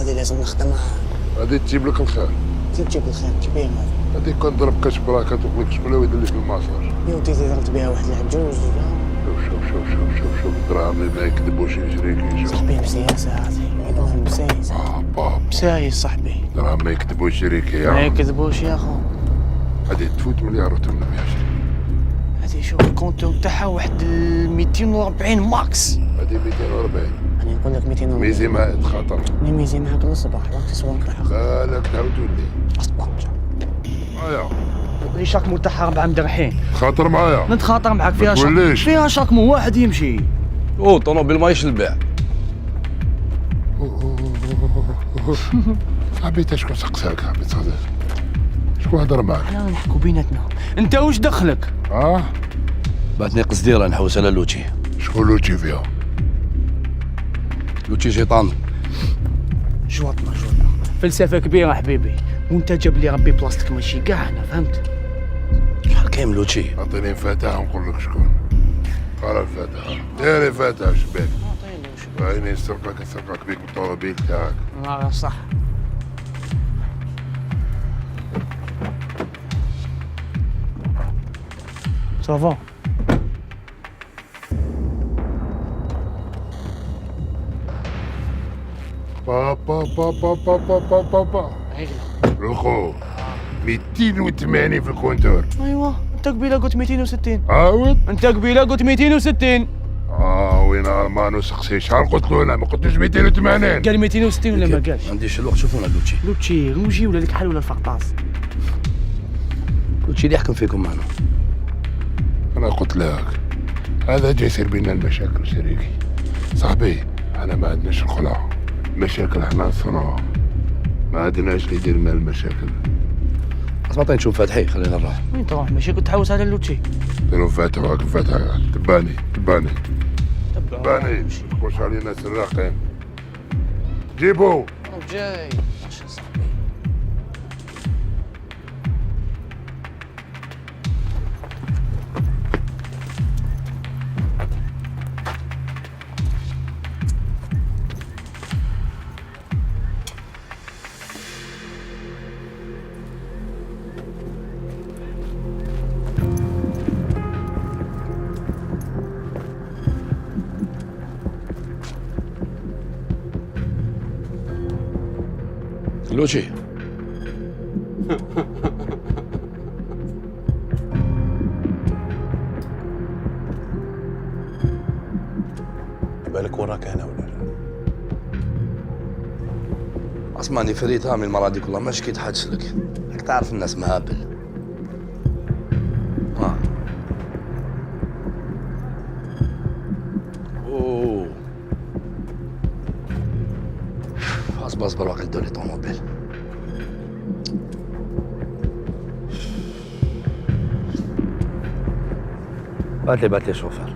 هذه لازم نخدمها. هذه تجيب لك الخير. تجيب الخير كبير هذه. هذه كون ضرب كاش براكه تقول لك شكون هو اللي في الماساج. يا ودي ضربت بها واحد العجوز. شوف الدراهم اللي ما يكذبوش يشريك. صاحبي مسياسة هذه. عندهم مسايسة. باب. مسايس صاحبي. الدراهم ما يكذبوش يشريك يا. ما يكذبوش يا اخو. هذه تفوت مليار و820. هذه شوف الكونتور تاعها واحد 240 ماكس. هذه 240. انا نقول لك 240. ميزي معاك خاطر. ميزي معاك الصباح راك تصور تاعها. بالك تعاود تولي. اصبر. هيا. الشاكمو تاعها 4 مدرحين. خاطر معايا. نتخاطر معاك فيها شاكمو. فيها شاكمو واحد يمشي. طوموبيل ما يشلبع. حبيت شكون سقساك حبيت صديق. شكون هضر معاك؟ احنا نحكوا بيناتنا. انت واش دخلك؟ بعتني قصديره نحوس على لوتشي. شكون لوتشي فيها؟ لوتشي شيطان. جوطنا فلسفه كبيره حبيبي، وانت جاب لي ربي بلاصتك ماشي كاع انا فهمت. شحال كاين لوتشي؟ اعطيني الفاتحه ونقول لك شكون. قرا الفاتحه. دير الفاتحه شباك. عيني يسرقك بيك بالطوموبيل تاعك. صح. صافا. با رخو 280 في الكونتور. ايوا انت قبيله قلت 260. عاود. انت قبيله قلت 260. وين ارمانو سقسي شحال قلت له انا ما قلتلوش 280. قال 260 ولا ما قالش؟ ما عنديش الوقت. شوفونا لوتشي روجي ولا لك حل ولا الفقطاس. لوتشي اللي يحكم فيكم معنا. انا قلت لك هذا جاي يصير بينا المشاكل شريكي صاحبي. انا ما عندناش الخلع مشاكل احنا نصنعوها. ما عندناش اللي يدير لنا المشاكل. اسمعطيني نشوف فتحي خلينا نروح. وين تروح؟ ماشي كنت تحوس على اللوتشي. ديروا فاتحة تباني واش علينا سراقين. جيبو جاي. ماشي صاحبي. لوتشي بالك وراك انا ولا لا؟ اسمعني فريد هامي المرة دي كلها ما شكيت حاجة لك. راك تعرف الناس مهابل. اوه اصبر واقع دولي طوموبيل. بات لي شوفر.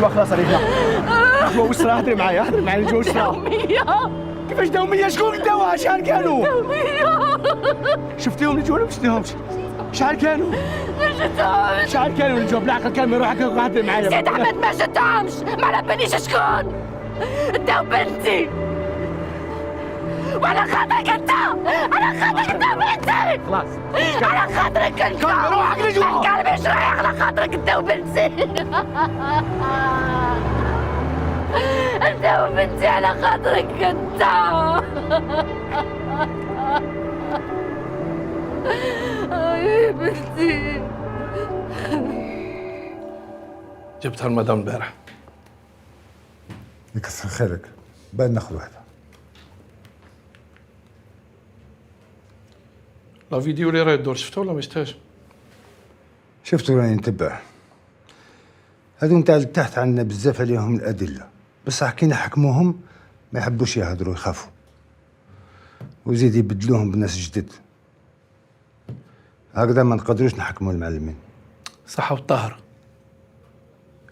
نجوى خلاص عليك. نجوى واش صرا؟ هضري معايا نجوى واش صرا؟ دومية. كيفاش دومية؟ شكون داوها؟ شحال كانوا؟ دومية. شفتيهم نجوى ولا ما شفتيهمش؟ شحال كانوا؟ ما شفتهمش. شحال كانوا نجوى؟ بالعقل كامل روحك هضري معايا. سيد احمد ما شفتهمش، ما على باليش شكون. انت وبنتي. وعلى خاطرك انت، على خاطرك انت وبنتي. خلاص. على خاطرك انت. كمل روحك نجوى. قلبي مش رايح على خاطرك انت وبنتي. انت وبنتي على خاطرك انت. يا بنتي. جبتها المدام البارح. يكثر خيرك، بان ناخذ واحدة. لا فيديو اللي راه يدور شفتها ولا ما شفتهاش؟ شفتوا راني نتبع. هادو نتاع لتحت عندنا بزاف عليهم الأدلة، بصح كي نحكموهم ما يحبوش يهضروا، يخافوا وزيد يبدلوهم بناس جدد. هكذا ما نقدروش نحكموا المعلمين. صحة والطاهرة.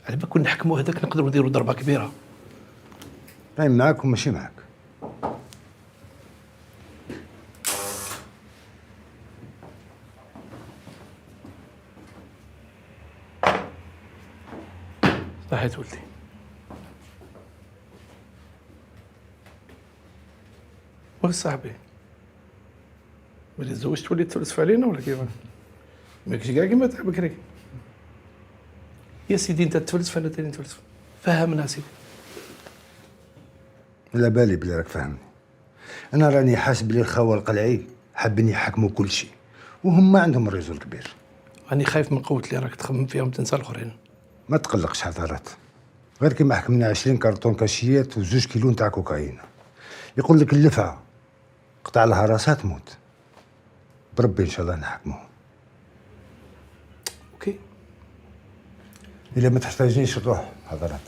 على بالك كون نحكموا هذاك نقدروا نديروا ضربة كبيرة. راهي معاك وماشي معاك. صحيت ولدي. واش صاحبي؟ ملي تزوجت تولي تفلسف علينا ولا كيف؟ ماكش كاع كيما تاع بكري. يا سيدي انت تفلسف انا تاني نتفلسف. فهمنا سيدي. لا بالي بلي راك فاهمني. انا راني حاسب بلي الخوه القلعي حابين يحكموا كل شيء، وهم ما عندهم الريزو الكبير. راني خايف من قوة اللي راك تخمم فيهم تنسى الاخرين. ما تقلقش حضرات، غير كيما حكمنا 20 كرتون كاشيات و2 كيلو نتاع كوكايين. يقول لك اللفعه قطع لها راسها تموت. بربي ان شاء الله نحكموهم. اوكي. الا ما تحتاجنيش نروح حضرات.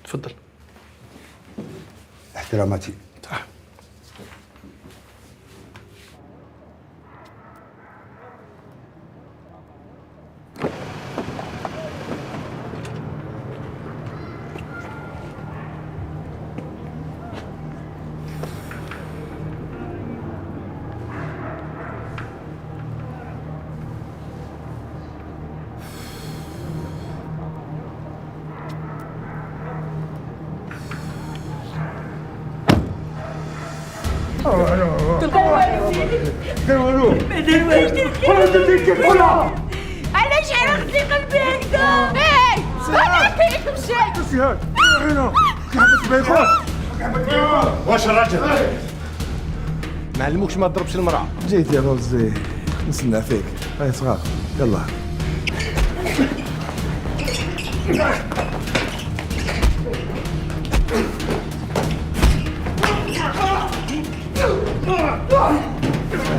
تفضل. احتراماتي. صح. علاش عرقت لي قلبي هكذا؟ اي انا كيف مشيت؟ واش الراجل؟ ما علموكش ما تضربش المرأة. جيت يا روزي نسنى فيك. هاي صغار يلا.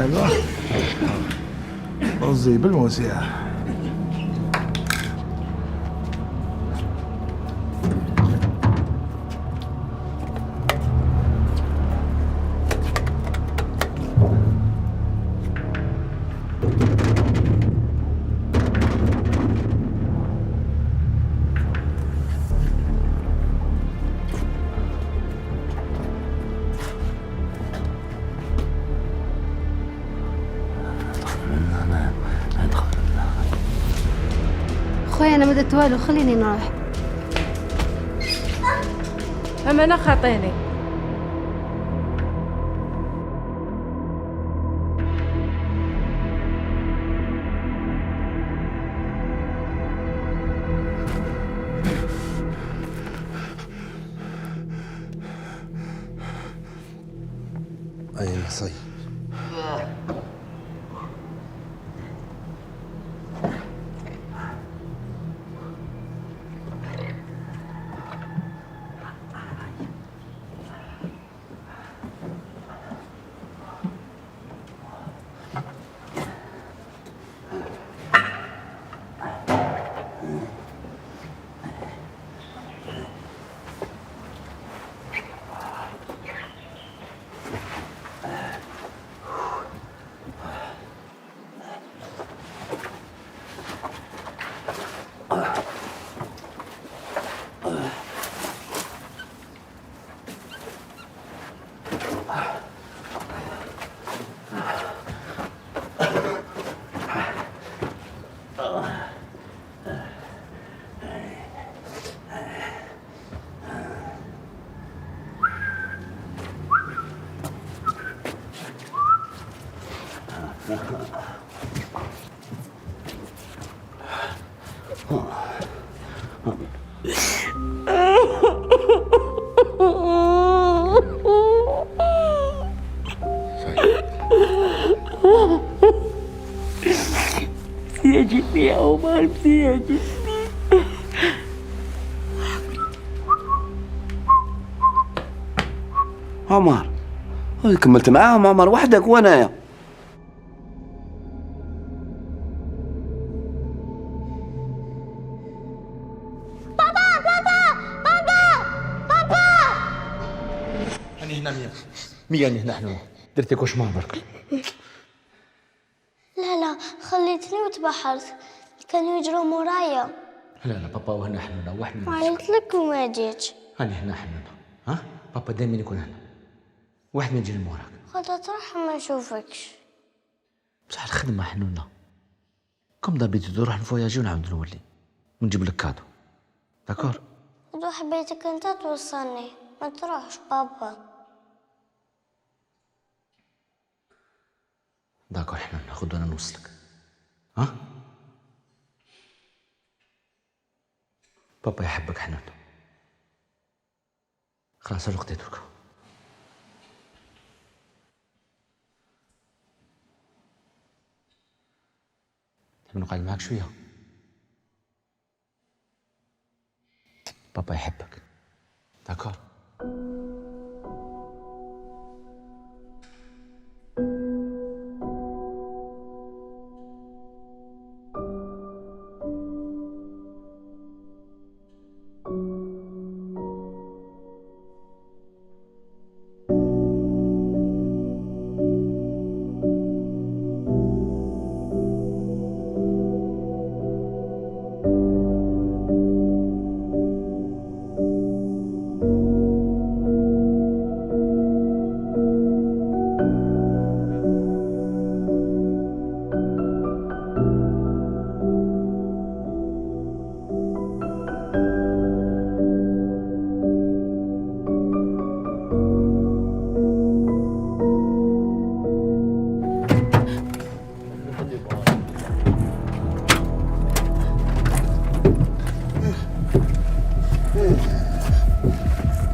ايوا روزي بالموسيقى. خويا انا ما درت والو، خليني نروح. اما انا خاطيني. اي نصي. سيعجبني يا عمر، سيعجبني. عمر كملت معاهم عمر وحدك وانايا. أنا هنا مية أنا هنا حنونة درتي كوشمار برك. لا خليتني وتبحرت، كانوا يجروا مورايا. لا بابا وهنا حنونة واحد من عيطت لك وما جيتش. أنا هنا حنونة. ها بابا دائما يكون هنا، واحد ما يجي من موراك. خذ تروح ما نشوفكش. بصح الخدمة حنونة كم دابيتو نروح نفواياجي ونعاود نولي ونجيب لك كادو. داكور؟ لو حبيتك انت توصلني ما تروحش بابا. داكور حنونة خذ وانا نوصلك. ها؟ بابا يحبك حنونة. خلاص الوقت يتركه. تحب نقعد معاك شوية؟ بابا يحبك. داكور؟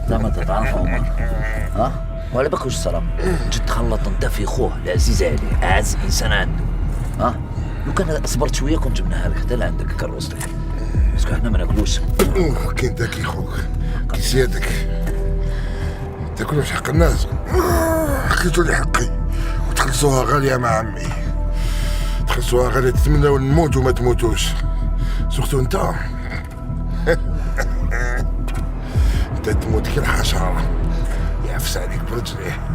زعما تتعرف عمر ها؟ ولا بك وش صرا؟ جيت تخلط انت في خوه العزيز عليه اعز انسان عنده ها؟ لو كان صبرت شويه كنت جبناها لك حتى لعندك كروستك باسكو حنا ما ناكلوش. كي انت كي خوك كي سيادك تاكلوا في حق الناس. حكيتوا لي حقي وتخلصوها غاليه مع عمي، تخلصوها غاليه تتمناو نموت وما تموتوش. سورتو انت انت تموت كي الحشره يعفس عليك برجليه.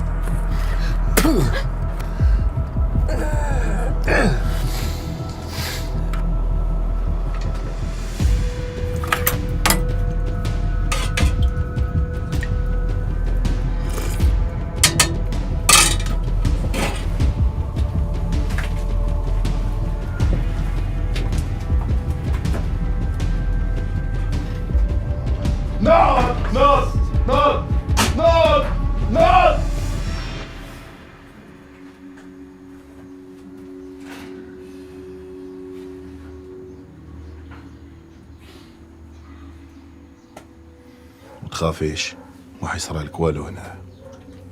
تخافيش ما حيصرى لك والو هنا.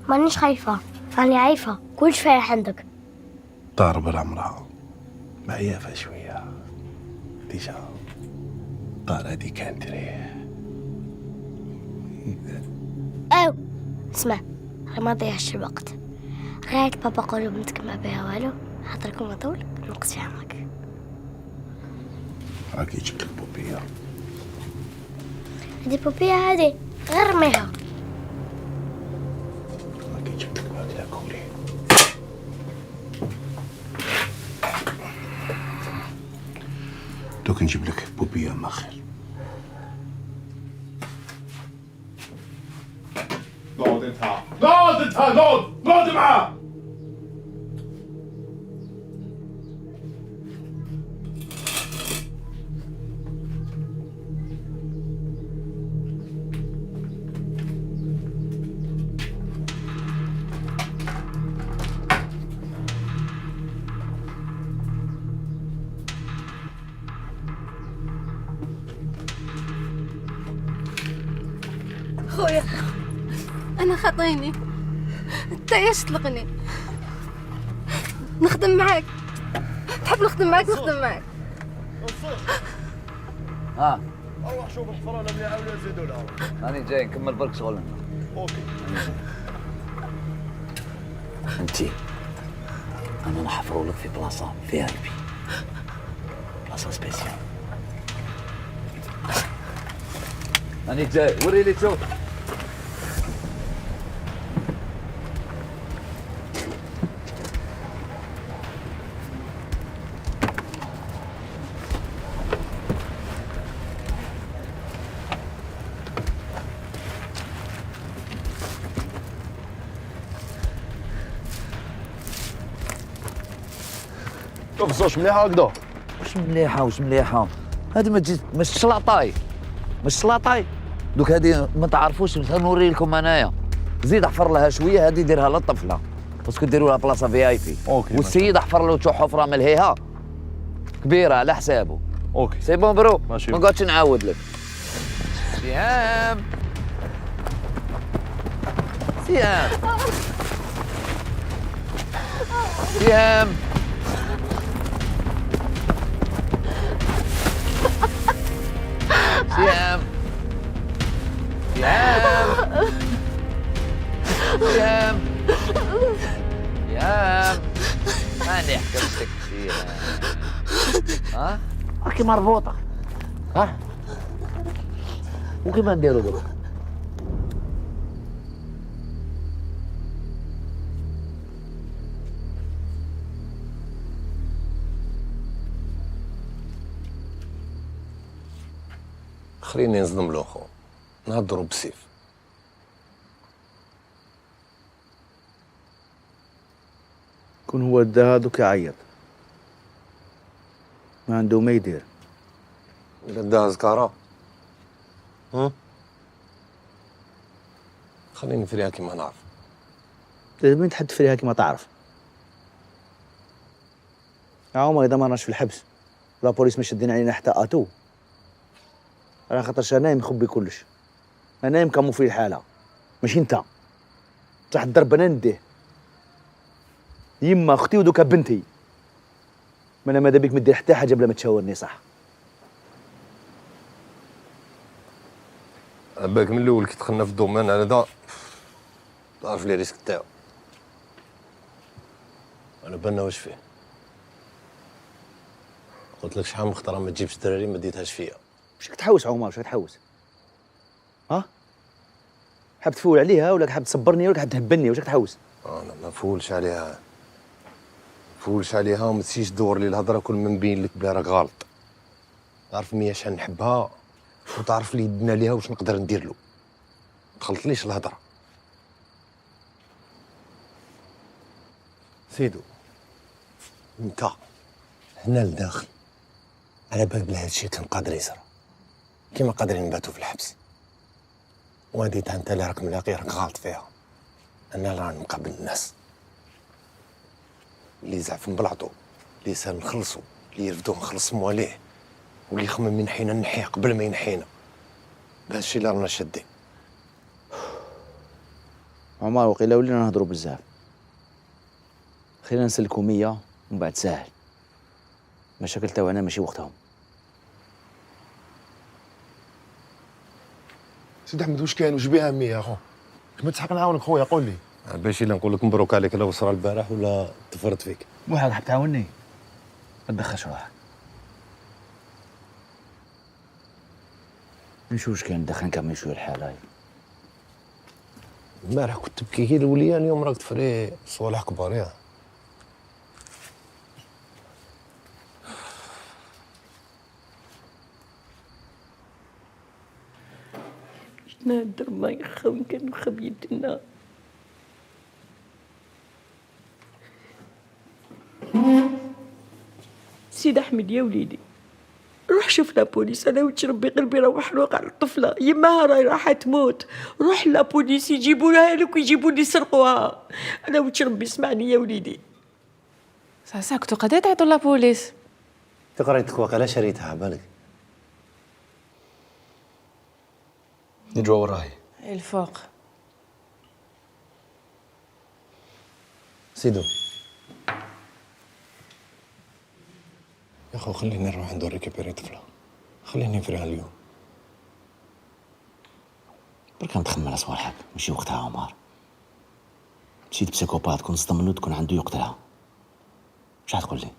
مانيش خايفة، راني عايفة، كلش فايح عندك. طار بالعمرها معيافة شوية ديجا طار هادي كانت ريح. أو اسمع ما تضيعش الوقت، غايك بابا قولوا بنتك ما بها والو، خاطركم مطول نقص في عمرك. راكي جبت لك بوبية. هادي بوبيا هادي غير رميها. راكي جبت لك ماكلة كولي. دوك نجيب لك بوبية ما خير. نوض انت نوض معاه. خويا أنا خاطيني، أنت ايش تطلقني؟ نخدم معاك، تحب نخدم معاك نخدم معاك. ها اروح شوف الفرن اللي عاودوا يزيدوا لها. انا جاي نكمل برك شغلنا. اوكي. انتي انا نحفروا لك في بلاصه فيها قلبي، بلاصه سبيسيال. انا جاي وريني تشوف. شوف الزوج مليحه هكذا. واش مليحه واش مليحه؟ هادي ما تجي مش شلاطاي مش شلاطاي. دوك هادي ما تعرفوش نوري لكم انايا. زيد احفر لها شويه، هادي ديرها للطفله باسكو ديروا لها بلاصه في اي بي. والسيد احفر له حفره ملهيها كبيره على حسابه. اوكي سي بون برو، ماشي. ما نقعدش نعاود لك. سهام سهام سهام سهام سهام سهام ماني حكمتك فيها. ها؟ راكي مربوطة. ها؟ وكيما نديرو دابا؟ خليني نصدم له خو، نهضروا بالسيف. كون هو دا هادوك يعيط، ما عنده ما يدير. بدها زكارة. خليني نفريها كيما نعرف. لازم تحد فيها كيما تعرف. يا عمر اذا ما راناش في الحبس لا بوليس مش شادين علينا حتى اتو، راه خاطرش انا مخبي كلش. انا مكمو في الحاله ماشي انت. تحت الضرب انا نديه. يما اختي ودوكا بنتي. ما انا ماذا بيك مدير حتى حاجه بلا ما تشاورني صح. باك من الاول كي دخلنا في الدومين هذا تعرف لي ريسك تاعو. انا بالنا واش فيه. قلت لك شحال من خطره ما تجيبش الدراري ما ديتهاش فيا. واش راك تحوس عمر؟ واش راك تحوس؟ ها؟ حاب تفول عليها ولا حاب تصبرني ولا حاب تهبني؟ واش راك تحوس؟ انا ما نفولش عليها. فولش عليها وما تجيش تدور لي الهضره كل ما نبين لك بلا راك غلط. تعرف ميا شحال نحبها وتعرف لي يدنا ليها واش نقدر ندير له. ما تخلطليش الهضره. سيدو انت هنا لداخل على بالك بلا هادشي كان قادر يصرى كيما قادرين نباتوا في الحبس. وهادي انت اللي راك ملاقي راك غلط فيها. انا اللي راني مقابل الناس اللي يزعف نبلعطو، اللي يسال نخلصو، اللي يرفدو نخلص مواليه، واللي يخمم ينحينا نحيه قبل ما ينحينا. بهادشي اللي رانا شادين. عمر وقيلا ولينا نهضروا بزاف. خلينا نسلكوا 100 ومن بعد ساهل. مشاكل تاعنا ماشي وقتهم. سيدي احمد واش كاين واش بيها 100 اخو؟ كما تسحق نعاونك خويا قول لي. باش الا نقول لك مبروك عليك لا وصرا البارح ولا تفرط فيك. واحد حاب تعاوني؟ ما تدخلش روحك. نشوف واش كاين ندخل نكمل شويه الحال هاي. البارح كنت تبكي كي الوليان اليوم راك تفري صوالح كبار يا. نادر ما يخون كانوا خبيتنا. سيد احمد يا وليدي روح شوف لابوليس. انا وجه ربي قلبي راه محروق على الطفله، يماها راهي راح تموت. روح لابوليس يجيبوا لها لك ويجيبوا لي يسرقوها. انا وجه ربي اسمعني يا وليدي. صح كنتو قاعدين تعيطوا لابوليس. تقريتك واقيلا شريتها بالك. نجوا وراي. الفوق. سيدو يا اخو خليني نروح ندور ريكيبيري طفله. خليني نفريها اليوم. برك نتخمل صوالحك ماشي وقتها عمر. مشيت بسيكوبات كون صدم منو تكون عنده يقتلها. واش تقول لي؟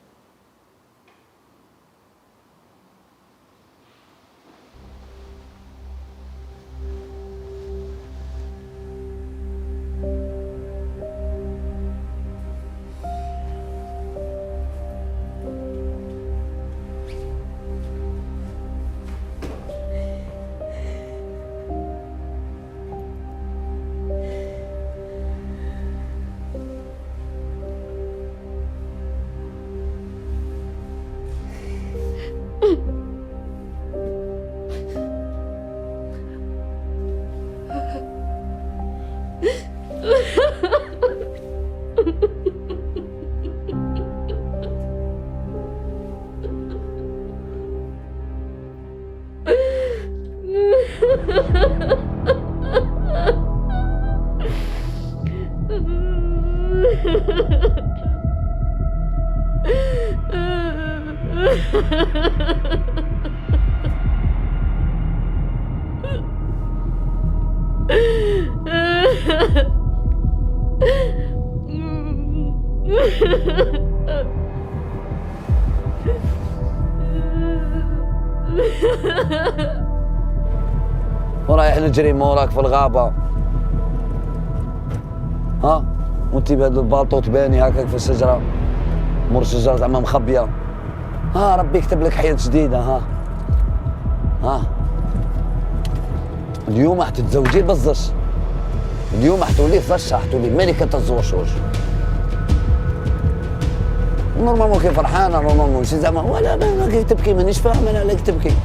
ورايح نجري موراك في الغابة، ها؟ وانتي بهذا البالطو تباني هكاك في الشجرة، مور الشجرة زعما مخبية. ها ربي يكتب لك حياة جديدة. ها اليوم راح تتزوجي بالزش، اليوم راح تولي زشة، راح تولي ملكة الزوشوش. نورمالمون كي فرحانة، نورمالمون ماشي زعما ولا كي تبكي، مانيش فاهم انا عليك تبكي.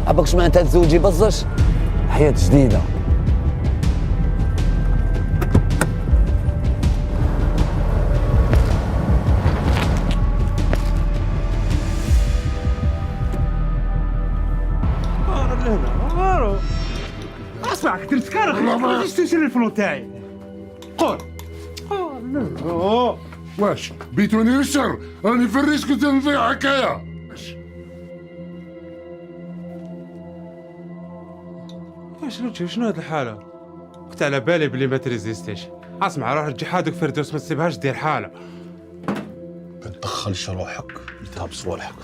عباك شمعنى تتزوجي بالزش؟ حياة جديدة. اسمع كنت نتكرر ما تجيش تشري الفلون تاعي. قول. واش بيتوني الشر راني في الريش كنت نضيع حكايه. شنو هاد الحالة؟ كنت على بالي بلي ما تريزيستيش. اسمع روح رجع هادوك فردوس، ما تسيبهاش دير حالة. ما تدخلش روحك لتهاب صوالحك.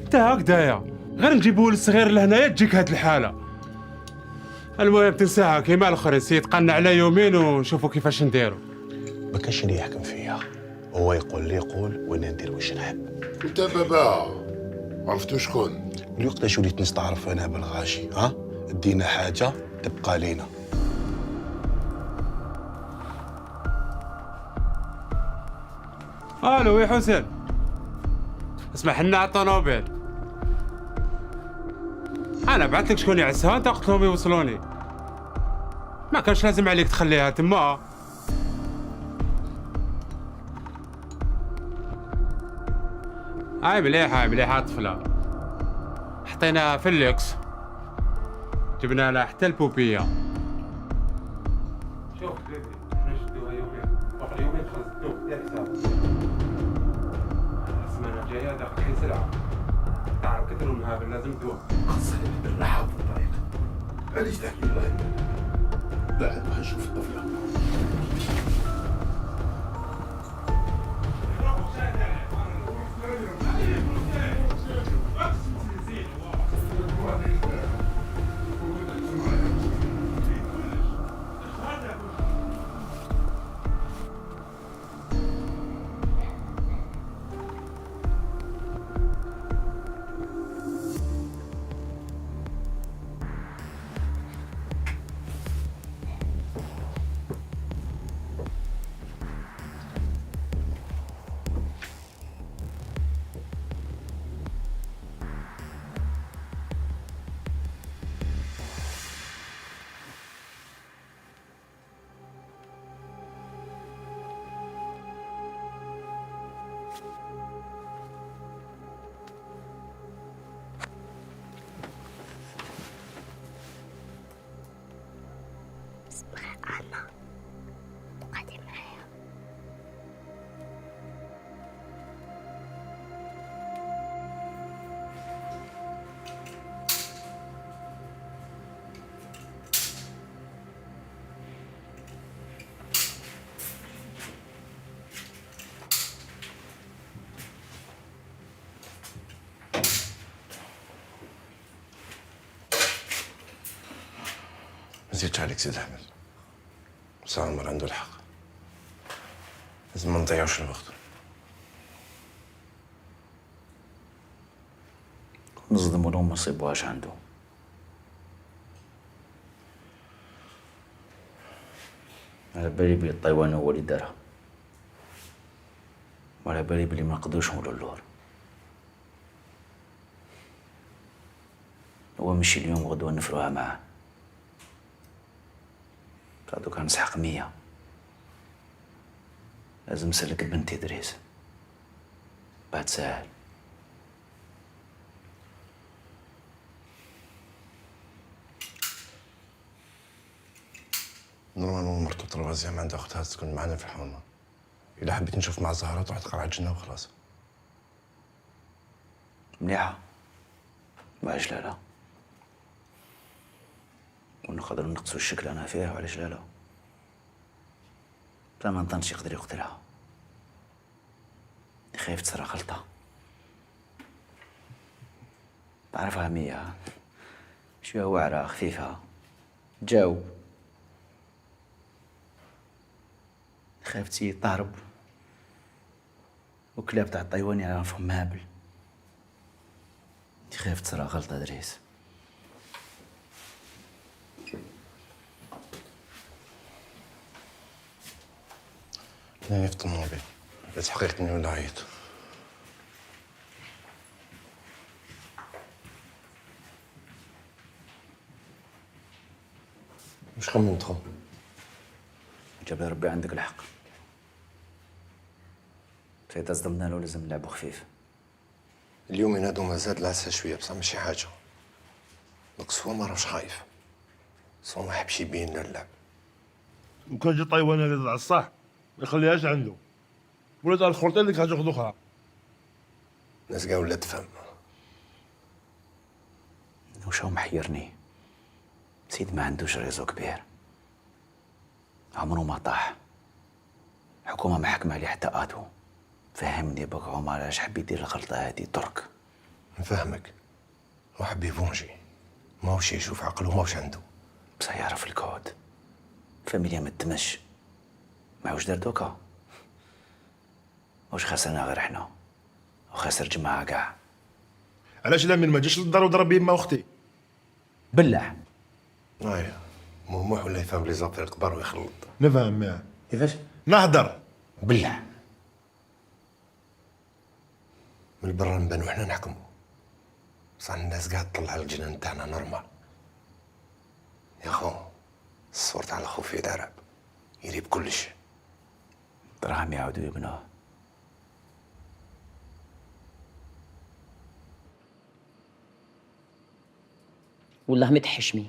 انت هكدايا غير نجيبو الصغير لهنايا تجيك هاد الحالة. المهم تنساها كيما الاخرين، يتقنع على يومين ونشوفوا كيفاش نديرو. ما كانش اللي يحكم فيا، هو يقول لي يقول وانا ندير واش نحب. انت بابا عرفتو شكون؟ من وقتاش وليت نستعرف انا بالغاشي، ها؟ دينا حاجه تبقى لينا. الو يا حسين، اسمع حنا على الطوموبيل، انا بعثت لك شكون يعسها، انت قلت لهم يوصلوني. ما كانش لازم عليك تخليها تما. هاي مليحه الطفله، حطيناها في اللوكس، جبنا لها حتى البوبيه. شوف بيبي نشدوها يومين، فوق اليومين خلص الدوب ديال حساب. السمانه الجايه داخل حي سلعه، تعرف كثر المهابل لازم دواء. خاصك بالراحه في الطريق. علاش تحكي الله بعد ما نشوف الطفله. ما زيدش عليك سيد احمد، بس عمر عنده الحق، لازم ما نضيعوش الوقت. نصدموا لهم ما يصيبوهاش عنده. على بالي بلي الطيوان هو اللي دارها، وعلى بالي بلي ما نقدروش نقولوا اللور. هو مشي اليوم وغدوة نفروها معاه. بعدو كان نسحق 100. لازم نسلك بنت إدريس بعد ساهل. نورمالمون مرتو تروازيام عندها اختها تسكن معنا في الحومه. الا حبيت نشوف مع الزهره تروح تقرا على الجنه وخلاص. مليحة، وعلاش لا؟ ونقدروا نقصوا الشكل انا فيه، وعلاش لا؟ بلا ما نظنش يقدر يقتلها. خايف تصرا غلطة. تعرفها مية شوية واعرة خفيفة، تجاوب. خايف تسيي تهرب، وكلاب تاع الطيوان يعرفهم مهابل. خايف تصرا غلطة دريس. انا في الطوموبيل بس حقيقة اني ولا عيط. مش خممتهم. جاب لي ربي عندك الحق. فايت صدمنا له لازم نلعبوا خفيف. اليوم ينادوا ما زاد العسى شويه بصح ماشي حاجه. نقص هو ما راهش خايف. بس هو ما حبش يبين لنا اللعب. وكان جا طيوان هذا على الصح ما يخليهاش عنده. ولات على الخرطين اللي كانت تاخذ اخرى. الناس قاعد ولا تفهم. وش هو محيرني؟ سيد ما عندوش ريزو كبير. عمره ما طاح. الحكومة ما حكم عليه حتى آتو. فهمني بك عمر علاش حب يدير الغلطة هادي ترك. نفهمك. هو حب يفونجي. ماهوش يشوف عقله ماهوش عنده. بصح يعرف الكود. فاميليا ما تمش. ماهوش دار دوكا. واش خسرنا غير احنا. وخسر جماعة كاع. علاش لا من ما جاش للدار وضرب يما اختي؟ بلع. اييه موح ولا يفهم لي زابير كبار ويخلط. نفهم معاه. كيفاش؟ نهضر. بلع. من برا نبانو وحنا نحكمو. بصح الناس قاعد تطلع الجنان تاعنا نورمال. يا خو الصور تاع الخو في العرب يريب كلش. دراهم يعاودوا يبنوه. والله ما تحشمي،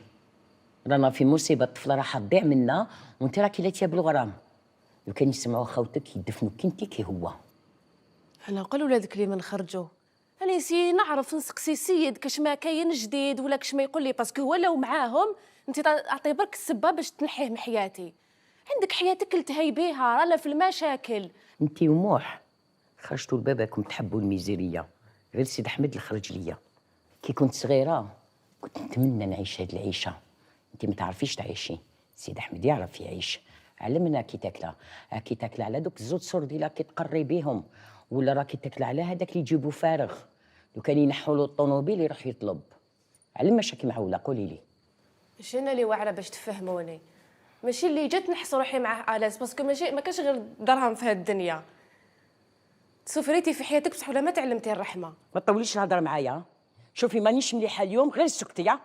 رانا في مصيبه، الطفله راح تضيع منا وانت راكي لاتيه بالغرام. لو كان يسمعوا خوتك يدفنوك انت كي هو. انا نقول ولادك لي ما نخرجوا. انا نسي نعرف نسقسي السيد كاش ما كاين جديد ولا كاش ما يقول لي، باسكو هو لو معاهم انت اعطي برك السبه باش تنحيه من حياتي. عندك حياتك التهي بيها، رانا في المشاكل. انت وموح خرجتوا لباباكم تحبوا الميزيريه، غير سيد احمد اللي خرج ليا. كي كنت صغيره كنت نتمنى نعيش هاد العيشه. انت ما تعرفيش تعيشي، سيد احمد يعرف يعيش. علمنا كي تاكله، كي تاكله على دوك الزوج سرديله كي تقري بيهم، ولا راكي تاكله على هذاك اللي يجيبوا فارغ. لو كان ينحوا له الطوموبيل يروح يطلب. علم ماشي معوله، قولي لي. ماشي انا اللي واعره باش تفهموني، ماشي اللي جات نحس روحي معاه الاس، باسكو ماشي ما كاش غير درهم في هاد الدنيا. سفريتي في حياتك بصح ولا ما تعلمتي الرحمه. ما تطوليش الهضره معايا. شوفي مانيش مليحه اليوم، غير سكتي.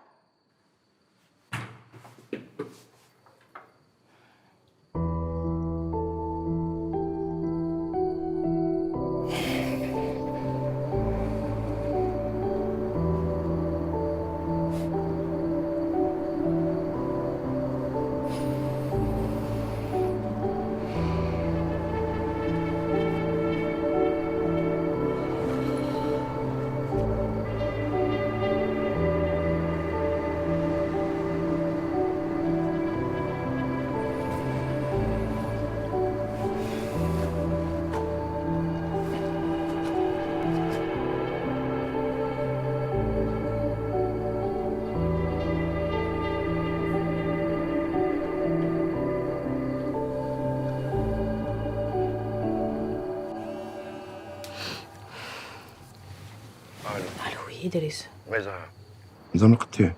الو ادريس. وي زهر. مازال قتيه.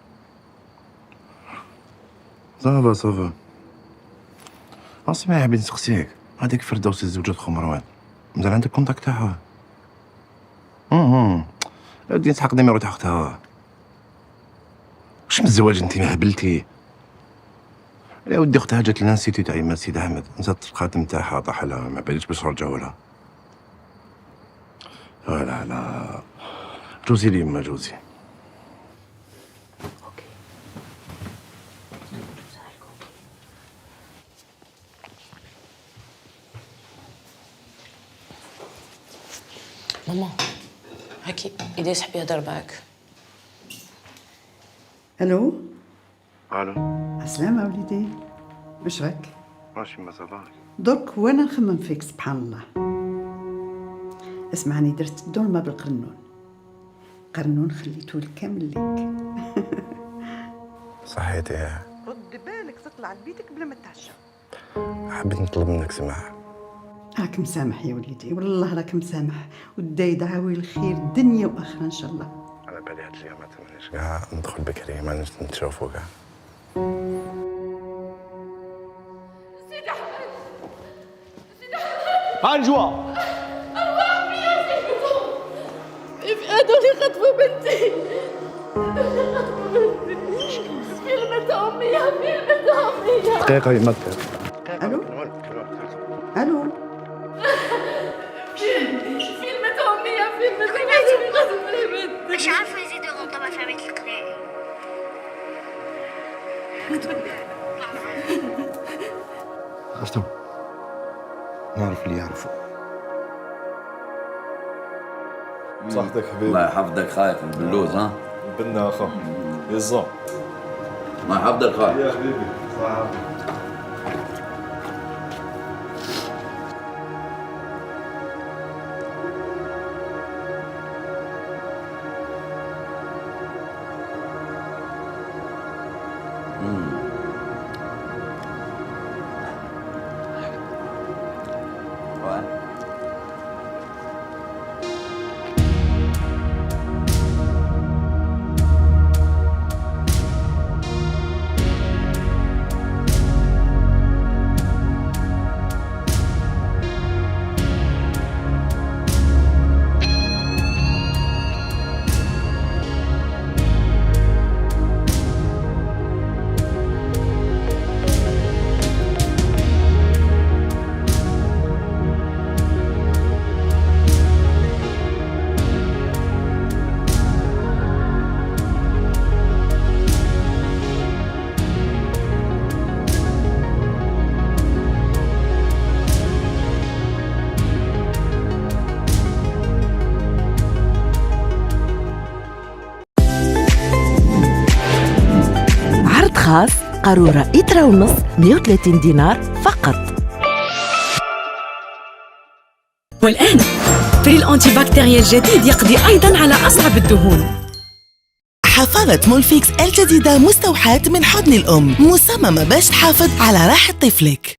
صافا. اسمع يا حبيبي نسقسيك، هذيك فردوس زوجة خو مروان، مازال عندك كونتاكت تاعها؟ ودي نسحق نيميرو تاع اختها. واش من الزواج انت ما هبلتي؟ يا ودي اختها جات للانستيتو تاع يما سيد احمد، نزلت الخاتم تاعها طاح لها، ما باليش باش نرجعوا لها. لا جوزي لي يما جوزي. ماما هاكي إيدي صاحبي يهضر معاك. الو الو عسلامة وليدي، واش راك؟ ماشي ما صباح. درك وانا نخمم فيك سبحان الله. اسمعني، درت الدولمة بالقرنون، قرنون خليته الكامل ليك. صحيتي. رد بالك تطلع لبيتك بلا ما تعشى. حبيت نطلب منك سماح. راك مسامح يا وليدي، والله راك مسامح، ودا يدعوي الخير دنيا واخره ان شاء الله. على بالي هاد اليوم ما تمنيش كاع ندخل بكري، ما نتشوفوا كاع. سيدي أحمد، سيدي أحمد، عنجوة أرواح يا سيدي، هادو اللي خطفوا بنتي، فيلمة أمي يا فيلمة أمي. دقيقة ما دقيقة. الو الو فيلمة أمي يا فيلمة أمي. مش عارفة يزيدوا طبعا في بيت القناع. خرجتم نعرف اللي يعرفوا. صحتك حبيبي. الله يحفظك خايف البلوز ها. بنا اخا يزا. الله يحفظك خايف يا حبيبي. صح. خاص قارورة إترا ونص 130 دينار فقط. والآن فريل أنتي بكتيريا الجديد يقضي أيضا على أصعب الدهون. حفاضة مولفيكس الجديدة مستوحاة من حضن الأم، مصممة باش تحافظ على راحة طفلك.